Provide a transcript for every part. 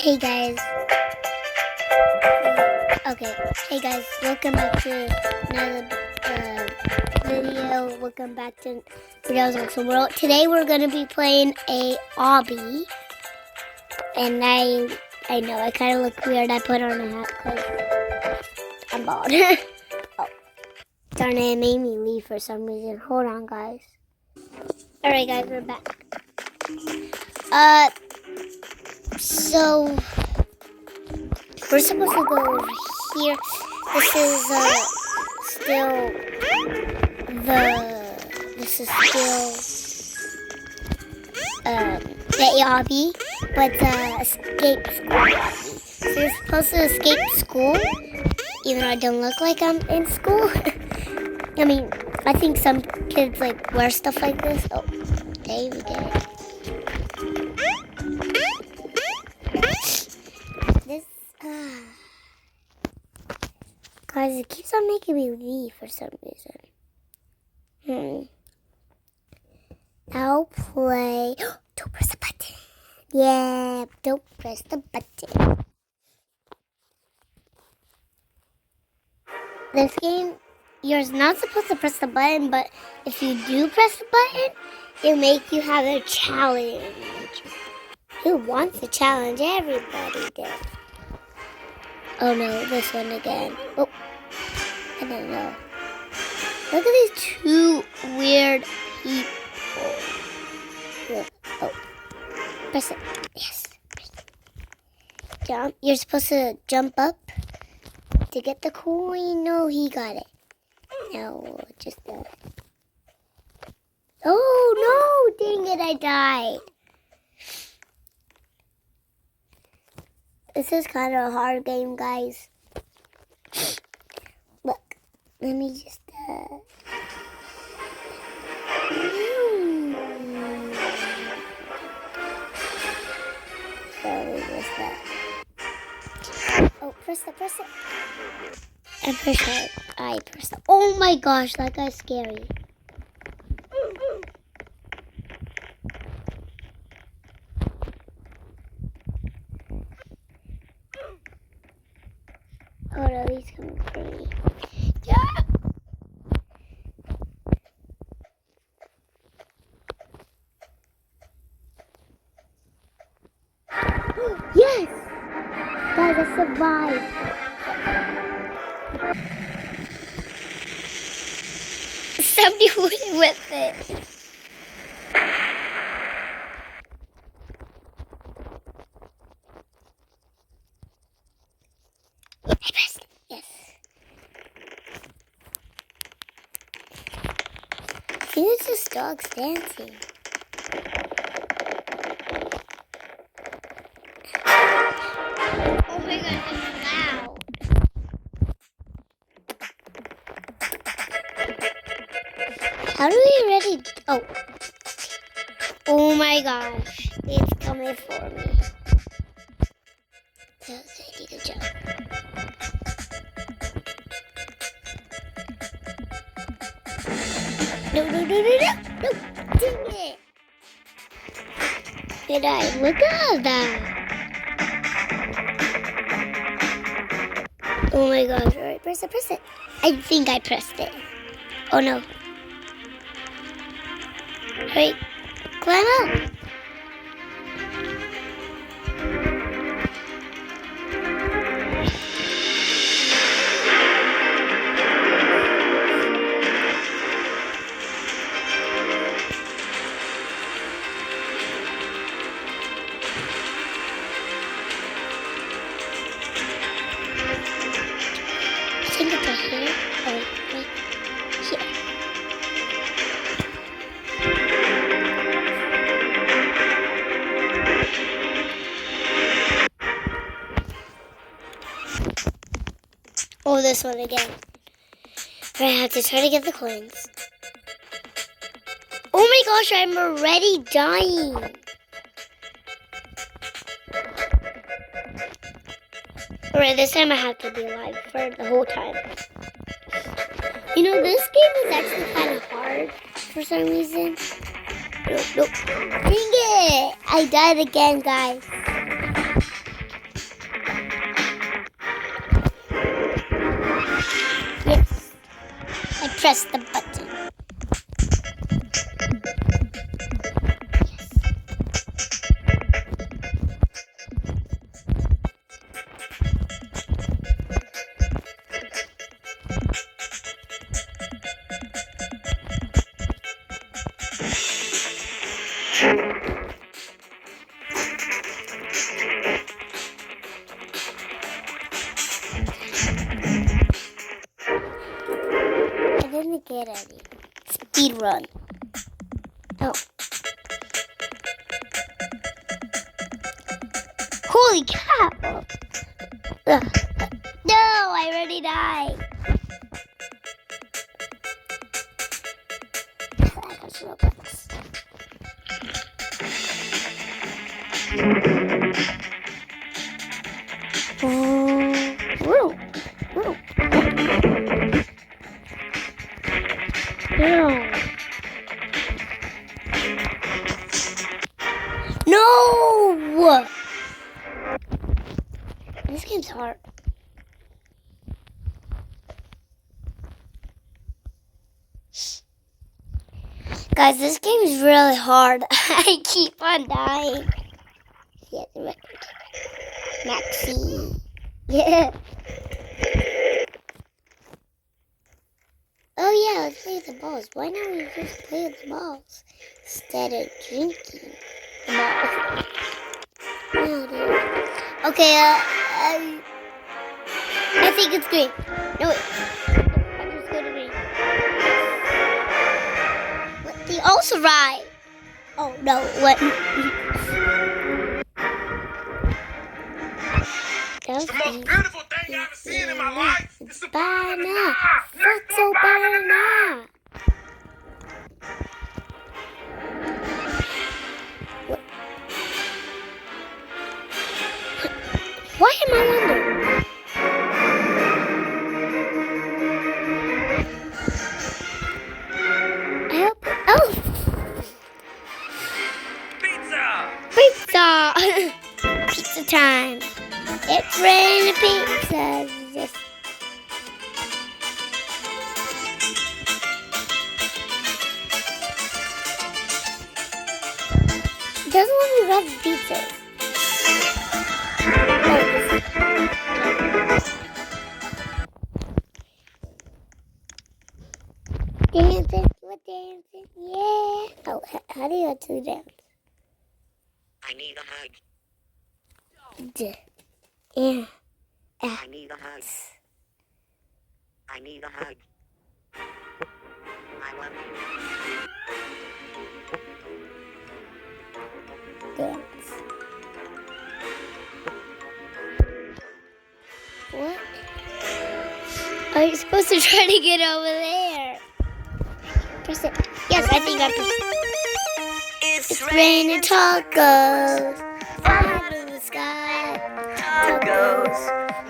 Hey guys. Okay. Hey guys, welcome back to another video. Welcome back to Videos Awesome World. Today we're gonna be playing a obby, and I know I kind of look weird. I put on a hat because I'm bald. Oh, darn it! It made me leave for some reason. Hold on, guys. All right, guys, we're back. So we're supposed to go over here. This is still the obby, but escape school obby. So you're supposed to escape school, even though I don't look like I'm in school. I mean, I think some kids like wear stuff like this. Oh, there we go. This, guys, it keeps on making me leave for some reason. I'll play. Don't press the button. Yeah, don't press the button. This game, you're not supposed to press the button, but if you do press the button, it'll make you have a challenge. Who wants a challenge? Everybody does. Oh no, this one again. Oh, I don't know. Look at these two weird people. Look. Oh, press it. Yes. Jump. You're supposed to jump up to get the coin. No, he got it. No, just Oh no! Dang it! I died. This is kind of a hard game, guys. Look, let me just, Sorry, what's that? Oh, press it. I pressed it. Oh my gosh, that guy's scary. Oh no, he's coming for me. Yeah! Yes! Guys, I survived. Somebody went with it. I pressed it. Yes. See, it's just dogs dancing. Oh my god, this is loud. How do we already... Oh my gosh. It's coming for me. I need to jump. No. Dang it. Did I? Look at that. Oh my gosh. All right, press it. I think I pressed it. Oh no. Wait, climb up. I think it's right here. Oh, wait, here. Oh, this one again. I have to try to get the coins. Oh my gosh, I'm already dying. Alright, this time I have to be alive for the whole time. You know, this game is actually kind of hard for some reason. Nope. Dang it! I died again, guys. press the button. I didn't get any. Speed run. Oh. Holy cow! Ugh. No, I already died. That's Roblox. Woo. Woo. No! This game's hard. Guys, this game is really hard. I keep on dying. Yeah, the record. Maxi. Yeah. Oh yeah, let's play with the balls. Why not we just play with the balls instead of drinking the balls? No, dude. Okay, I think it's green. No, wait. I'm just going to green. What? They also right. Oh, no, what? It's the most beautiful thing I've ever seen in my life. It's a banana. What's a banana? What? Why am I under? I hope. Oh! Pizza! Pizza! Pizza time. It's raining pizzas. Yes. Doesn't want me love pizzas. Dancing, we're dancing, yeah. Oh, how do you actually dance? I need a hug. Yeah. I need a hug. I need a hug. I love you. Dance. What? Are you supposed to try to get over there? Press it. Yes, I think I pressed it. It's raining tacos. Out in the sky. Tacos.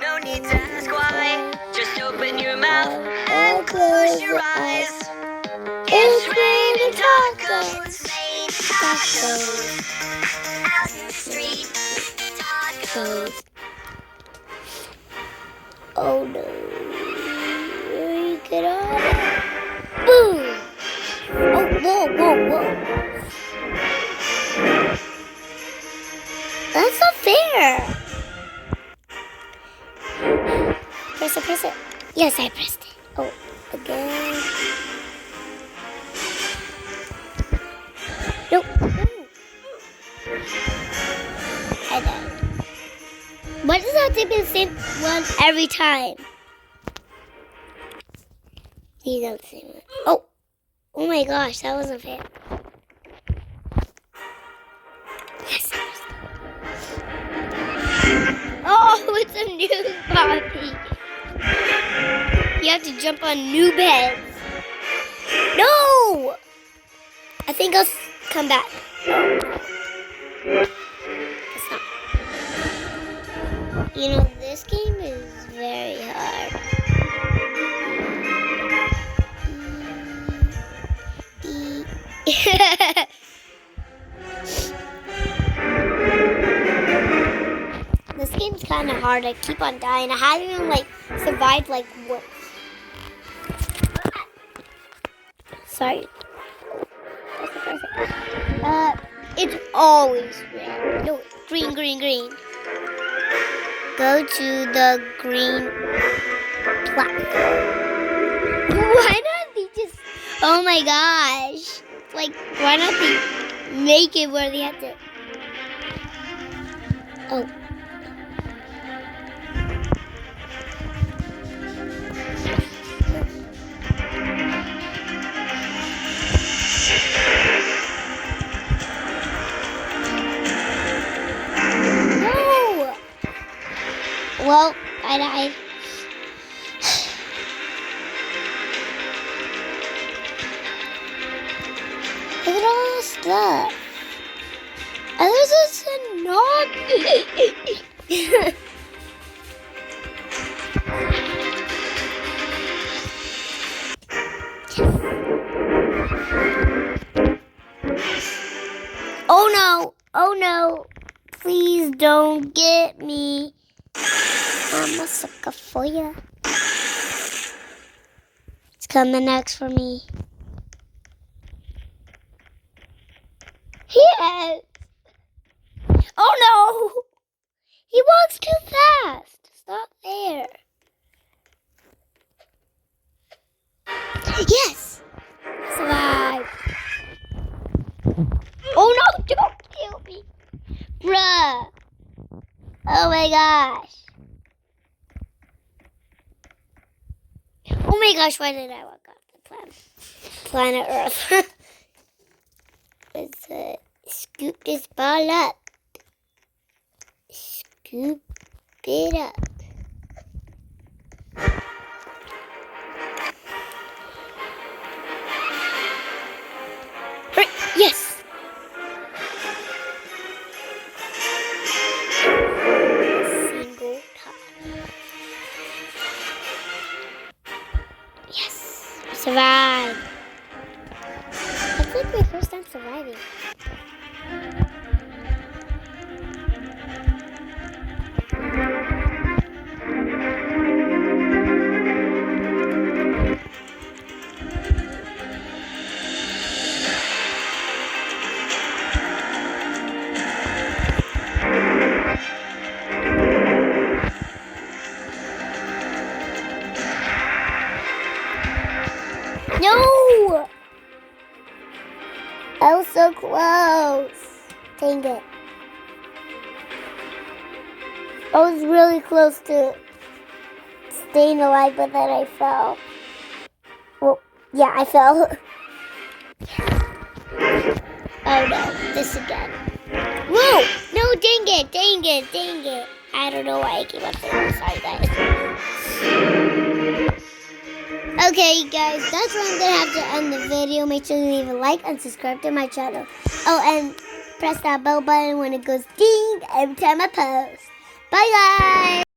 No need to ask why. Just open your mouth and close your eyes. It's raining tacos. Tacos. Out in the street. Tacos. Oh no. Where you get on? Boom! Oh, whoa, whoa, whoa. That's not fair. Press it, press it. Yes, I pressed it. Oh, again. Nope. I died. Why does that have to be the same one every time? These are the same one. Oh! Oh my gosh, that wasn't fair. Yes, I pressed it. Oh, it's a new Bobby. You have to jump on new beds. No! I think I'll come back. It's not. You know, this game is very hard. This game's kind of hard. I keep on dying. I haven't even survived once. sorry. It's always red. No, green, green, green. Go to the green platform. Why not they just... Oh my gosh. Like, why not they make it where they have to... Oh. No! Well, I died. Look at all this stuff. And there's this knob. Oh no! Oh no! Please don't get me. I'm a sucker for ya. It's coming next for me. Yes! Oh no! He walks too fast. Stop there. Yes! Survive. Oh no! Don't kill me. Bruh. Oh my gosh. Oh my gosh, why did I walk off the planet Earth? Let's scoop this ball up. Scoop it up. Yes! Single time. Yes! I survived. It's like my first time surviving. No! I was so close. Dang it. I was really close to staying alive, but then I fell. Well, yeah, I fell. Oh no, this again. Whoa! No, dang it, dang it, dang it. I don't know why I came up there. Sorry, guys. Okay, guys, that's where I'm going to have to end the video. Make sure to leave a like and subscribe to my channel. Oh, and press that bell button when it goes ding every time I post. Bye, guys!